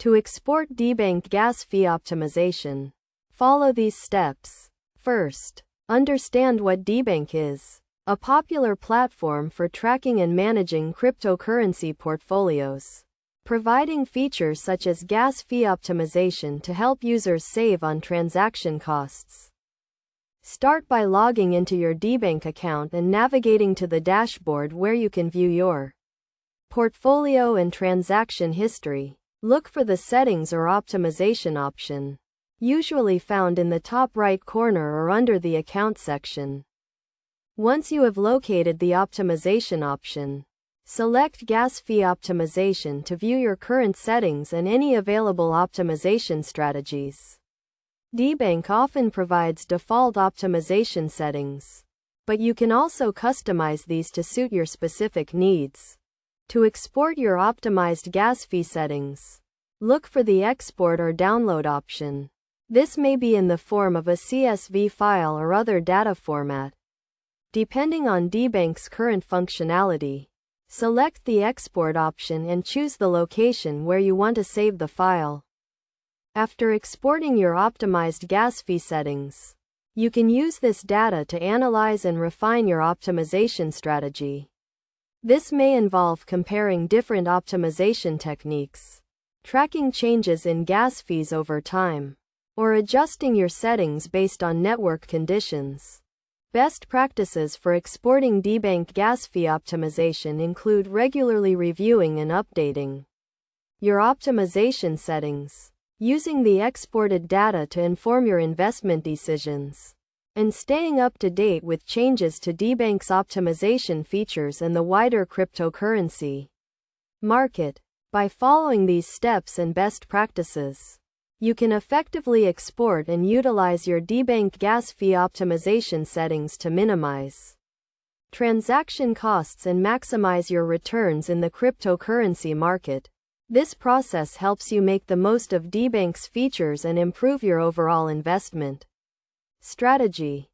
To export Debank gas fee optimization, follow these steps. First, understand what Debank is. A popular platform for tracking and managing cryptocurrency portfolios, providing features such as gas fee optimization to help users save on transaction costs. Start by logging into your Debank account and navigating to the dashboard where you can view your portfolio and transaction history. Look for the Settings or Optimization option, usually found in the top right corner or under the Account section. Once you have located the Optimization option, select Gas Fee Optimization to view your current settings and any available optimization strategies. Debank often provides default optimization settings, but you can also customize these to suit your specific needs. To export your optimized gas fee settings, look for the Export or Download option. This may be in the form of a CSV file or other data format. Depending on Debank's current functionality, select the Export option and choose the location where you want to save the file. After exporting your optimized gas fee settings, you can use this data to analyze and refine your optimization strategy. This may involve comparing different optimization techniques, tracking changes in gas fees over time, or adjusting your settings based on network conditions. Best practices for exporting Debank gas fee optimization include regularly reviewing and updating your optimization settings, using the exported data to inform your investment decisions, and staying up to date with changes to Debank's optimization features and the wider cryptocurrency market. By following these steps and best practices, you can effectively export and utilize your Debank gas fee optimization settings to minimize transaction costs and maximize your returns in the cryptocurrency market. This process helps you make the most of Debank's features and improve your overall investment strategy.